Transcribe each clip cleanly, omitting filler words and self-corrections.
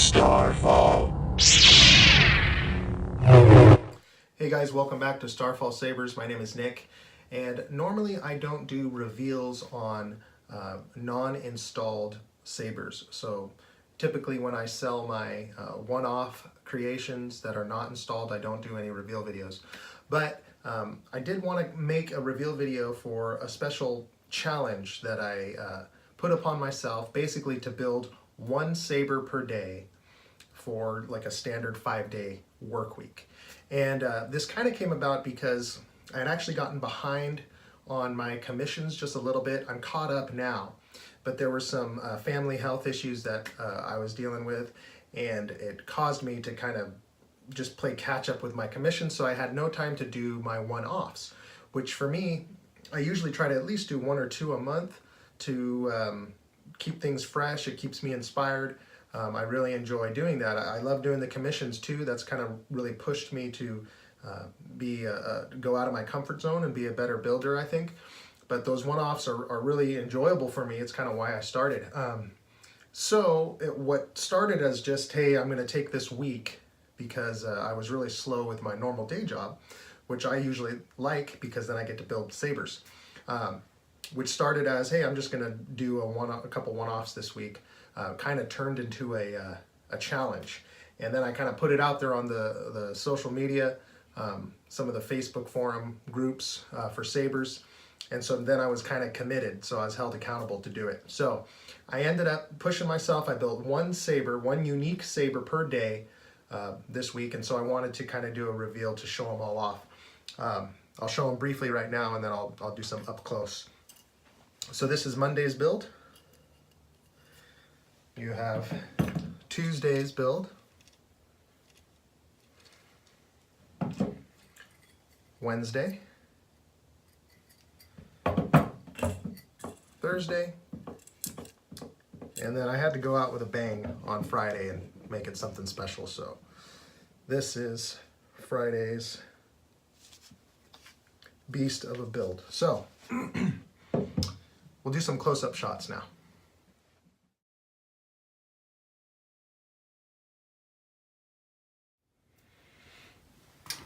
Starfall. Hey guys, welcome back to Starfall Sabers. My name is Nick, and normally I don't do reveals on non-installed sabers. So typically when I sell my one-off creations that are not installed, I don't do any reveal videos. But I did want to make a reveal video for a special challenge that I put upon myself, basically to build one saber per day for like a standard 5-day work week. And this kind of came about because I had actually gotten behind on my commissions just a little bit. I'm caught up now, but there were some family health issues that I was dealing with, and it caused me to kind of just play catch up with my commissions, so I had no time to do my one-offs, which for me, I usually try to at least do 1 or 2 a month to keep things fresh. It keeps me inspired. I really enjoy doing that. I love doing the commissions too. That's kind of really pushed me to go out of my comfort zone and be a better builder, I think. But those one-offs are really enjoyable for me. It's kind of why I started. What started as just, hey, I'm going to take this week because I was really slow with my normal day job, which I usually like because then I get to build sabers. Which started as, hey, I'm just going to do a couple one-offs this week. Kind of turned into a challenge, and then I kind of put it out there on the social media, some of the Facebook forum groups for sabers, and so then I was kind of committed, so I was held accountable to do it. So I ended up pushing myself. I built one unique saber per day this week, and so I wanted to kind of do a reveal to show them all off. I'll show them briefly right now, and then I'll do some up close. So this is Monday's build. You have Tuesday's build, Wednesday, Thursday, and then I had to go out with a bang on Friday and make it something special. So this is Friday's beast of a build. So we'll do some close-up shots now.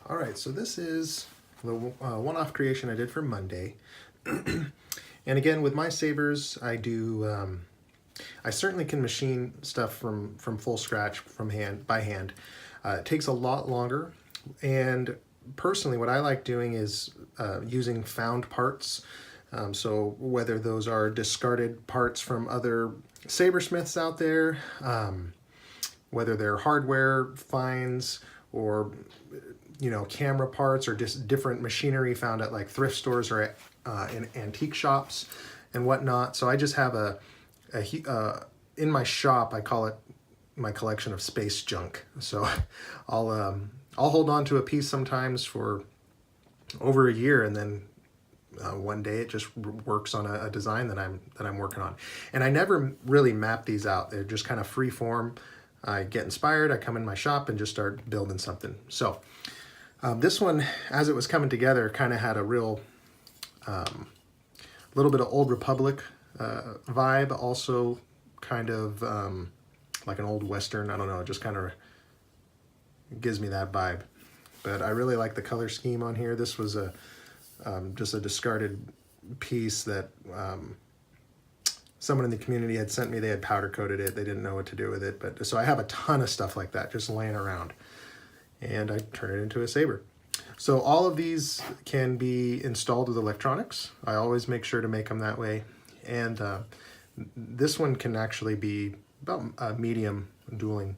All right, so this is the one-off creation I did for Monday. And again, with my sabers, I do, I certainly can machine stuff from full scratch, by hand. It takes a lot longer. And personally, what I like doing is using found parts. So whether those are discarded parts from other sabersmiths out there, whether they're hardware finds or camera parts or just different machinery found at like thrift stores or in antique shops and whatnot. So I just have in my shop, I call it my collection of space junk. So I'll hold on to a piece sometimes for over a year, and then one day it just works on a design that I'm working on. And I never really map these out. They're just kind of free form. I get inspired, I come in my shop and just start building something. So this one, as it was coming together, kind of had a real little bit of Old Republic vibe, also kind of like an old Western. I don't know, it just kind of gives me that vibe. But I really like the color scheme on here. This was just a discarded piece that someone in the community had sent me. They had powder coated it. They didn't know what to do with it. But so I have a ton of stuff like that just laying around, and I turn it into a saber. So all of these can be installed with electronics. I always make sure to make them that way. And this one can actually be about medium dueling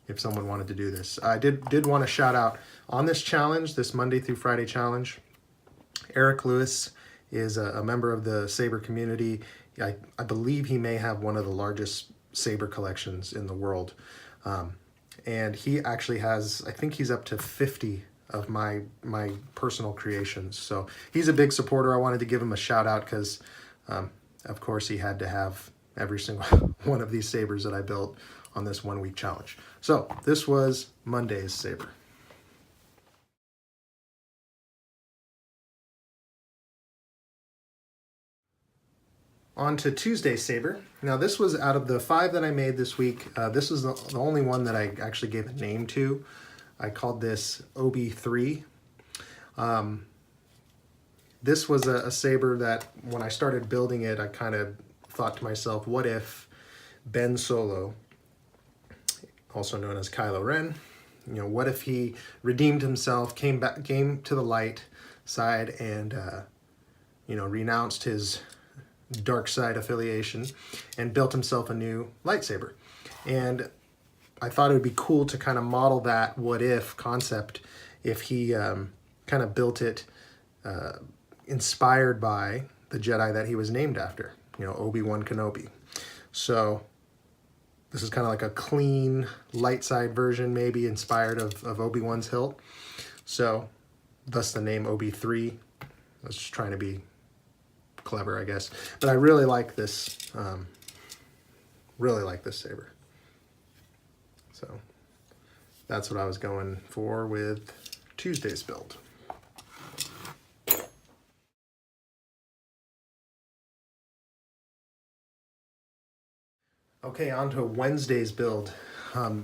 if someone wanted to do this. I did want to shout out on this challenge, this Monday through Friday challenge. Eric Lewis is a member of the saber community. I believe he may have one of the largest saber collections in the world. And he actually has, I think he's up to 50 of my personal creations. So he's a big supporter. I wanted to give him a shout out because, of course, he had to have every single one of these sabers that I built on this 1 week challenge. So this was Monday's saber. on to Tuesday's saber. Now this was out of the 5 that I made this week. This is the only one that I actually gave a name to. I called this OB3. This was a saber that when I started building it, I kind of thought to myself, what if Ben Solo, also known as Kylo Ren, what if he redeemed himself, came to the light side, and renounced his dark side affiliation and built himself a new lightsaber. And I thought it would be cool to kind of model that what if concept if he kind of built it inspired by the Jedi that he was named after, Obi-Wan Kenobi. So this is kind of like a clean light side version, maybe inspired of Obi-Wan's hilt. So thus the name OB3. I was just trying to be clever, I guess. But I really like this, saber. So that's what I was going for with Tuesday's build. Okay, on to Wednesday's build.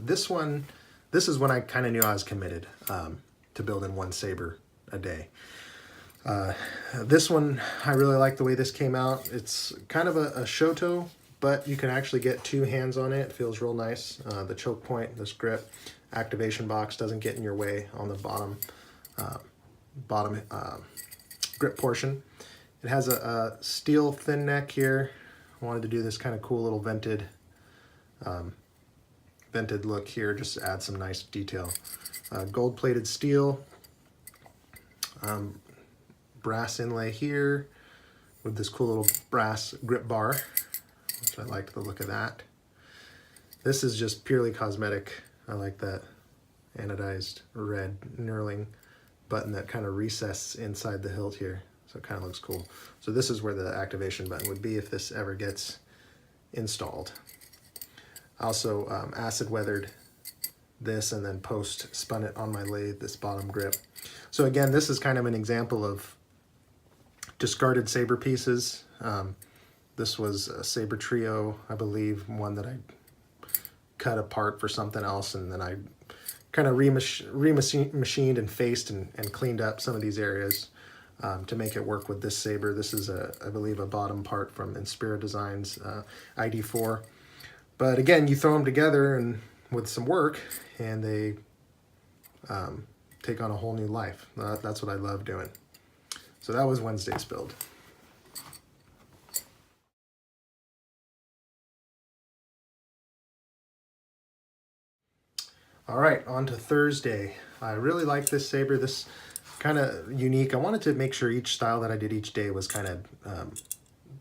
This is when I kind of knew I was committed to building one saber a day. This one, I really like the way this came out. It's kind of a Shoto, but you can actually get 2 hands on it. It feels real nice. The choke point, this grip, activation box doesn't get in your way on the bottom grip portion. It has a steel thin neck here. I wanted to do this kind of cool little vented look here, just to add some nice detail. Gold-plated steel. Brass inlay here with this cool little brass grip bar, which I liked the look of that. This is just purely cosmetic. I like that anodized red knurling button that kind of recesses inside the hilt here, so it kind of looks cool. So this is where the activation button would be if this ever gets installed. Also acid weathered this and then post spun it on my lathe, this bottom grip. So again, this is kind of an example of discarded saber pieces. This was a saber trio, I believe, one that I cut apart for something else, and then I kind of remachined and faced and cleaned up some of these areas to make it work with this saber. This is, I believe, a bottom part from Inspira Designs ID4. But again, you throw them together and with some work, and they take on a whole new life. That's what I love doing. So that was Wednesday's build. All right, on to Thursday. I really like this saber. This kind of unique. I wanted to make sure each style that I did each day was kind of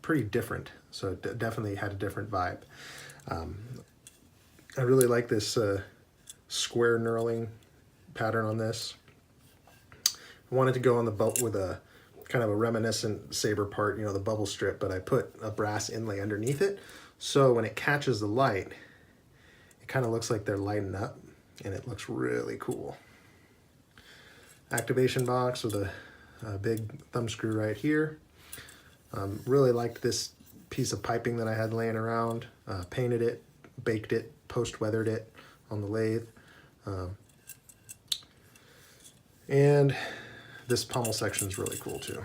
pretty different. So it definitely had a different vibe. I really like this square knurling pattern on this. I wanted to go on the belt with a kind of a reminiscent saber part, the bubble strip, but I put a brass inlay underneath it. So when it catches the light, it kind of looks like they're lighting up, and it looks really cool. Activation box with a big thumb screw right here. Really liked this piece of piping that I had laying around. Painted it, baked it, post-weathered it on the lathe. And this pommel section is really cool too.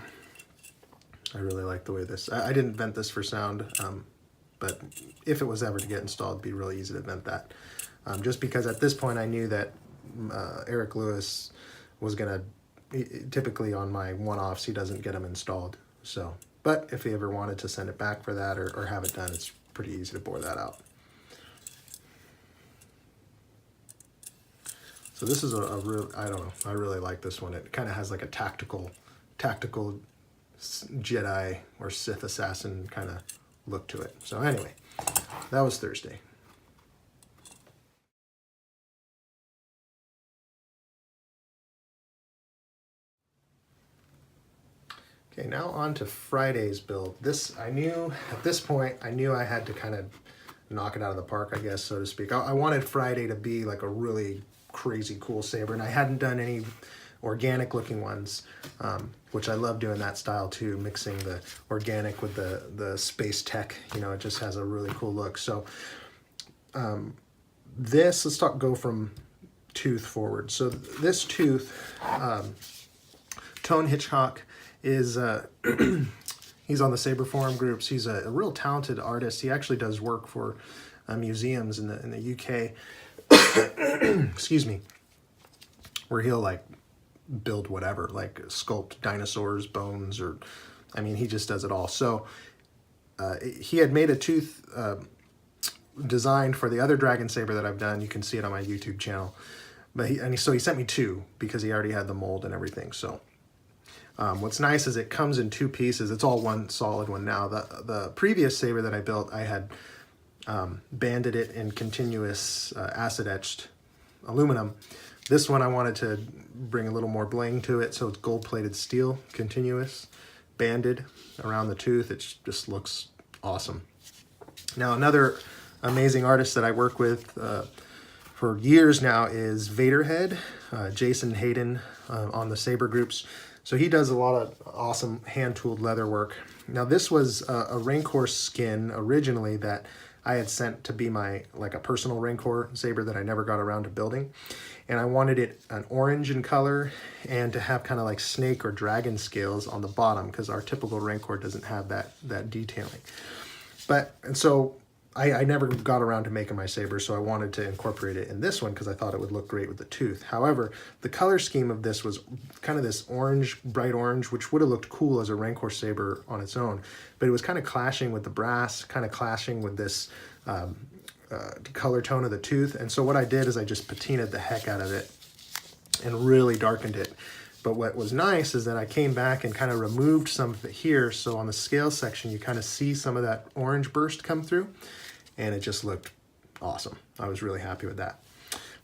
I really like the way this, I didn't vent this for sound, but if it was ever to get installed, it'd be really easy to vent that. Just because at this point I knew that Eric Lewis was gonna, typically on my one-offs, he doesn't get them installed. So, but if he ever wanted to send it back for that or have it done, it's pretty easy to bore that out. So this is a real, I don't know, I really like this one. It kind of has like a tactical Jedi or Sith assassin kind of look to it. So anyway, that was Thursday. Okay, now on to Friday's build. This, I knew, at this point, I knew I had to kind of knock it out of the park, I guess, so to speak. I wanted Friday to be like a really crazy cool saber, and I hadn't done any organic looking ones, which I love doing that style too, mixing the organic with the space tech. You know, it just has a really cool look. So let's go from tooth forward. So this tooth, Tone Hitchcock, is he's on the Saber forum groups. He's a real talented artist. He actually does work for museums in the UK. Excuse me, where he'll like build whatever, like sculpt dinosaurs, bones, or I mean, he just does it all. So he had made a tooth designed for the other dragon saber that I've done. You can see it on my YouTube channel. But so he sent me two because he already had the mold and everything. So what's nice is it comes in two pieces. It's all one solid one now. The previous saber that I built, I had banded it in continuous acid etched aluminum. This one I wanted to bring a little more bling to it, so it's gold plated steel, continuous, banded around the tooth. It just looks awesome. Now another amazing artist that I work with for years now is Vaderhead, Jason Hayden on the Saber groups. So he does a lot of awesome hand-tooled leather work. Now this was a Rancor skin originally that I had sent to be my, like a personal Rancor saber that I never got around to building. And I wanted it an orange in color and to have kind of like snake or dragon scales on the bottom, because our typical Rancor doesn't have that detailing. And so I never got around to making my saber, so I wanted to incorporate it in this one because I thought it would look great with the tooth. However, the color scheme of this was kind of this orange, bright orange, which would have looked cool as a Rancor saber on its own, but it was kind of clashing with the brass, kind of clashing with this color tone of the tooth. And so what I did is I just patinaed the heck out of it and really darkened it. But what was nice is that I came back and kind of removed some of it here. So on the scale section, you kind of see some of that orange burst come through, and it just looked awesome. I was really happy with that.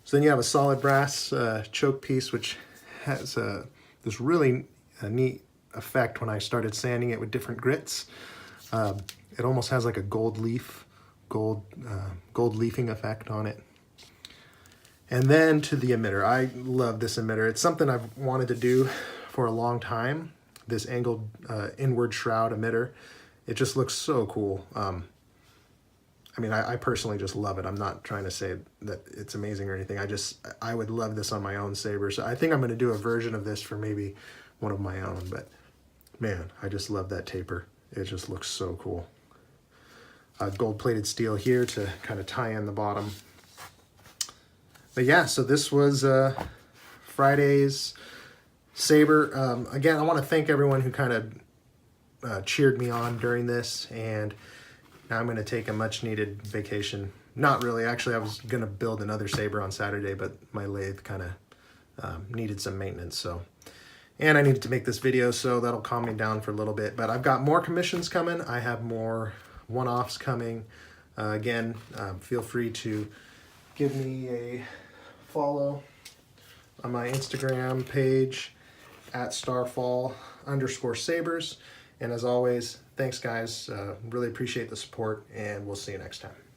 So then you have a solid brass choke piece, which has this really neat effect when I started sanding it with different grits. It almost has like a gold leafing effect on it. And then to the emitter. I love this emitter. It's something I've wanted to do for a long time, this angled inward shroud emitter. It just looks so cool. I mean, I personally just love it. I'm not trying to say that it's amazing or anything. I would love this on my own saber. So I think I'm going to do a version of this for maybe one of my own. But man, I just love that taper. It just looks so cool. Gold-plated steel here to kind of tie in the bottom. But yeah, so this was Friday's saber. Again, I want to thank everyone who kind of cheered me on during this, and now I'm going to take a much-needed vacation. Not really. Actually, I was going to build another saber on Saturday, but my lathe kind of needed some maintenance. And I needed to make this video, so that'll calm me down for a little bit. But I've got more commissions coming. I have more one-offs coming. Again, feel free to give me a follow on my Instagram page at starfall_sabers. And as always, thanks guys. Really appreciate the support, and we'll see you next time.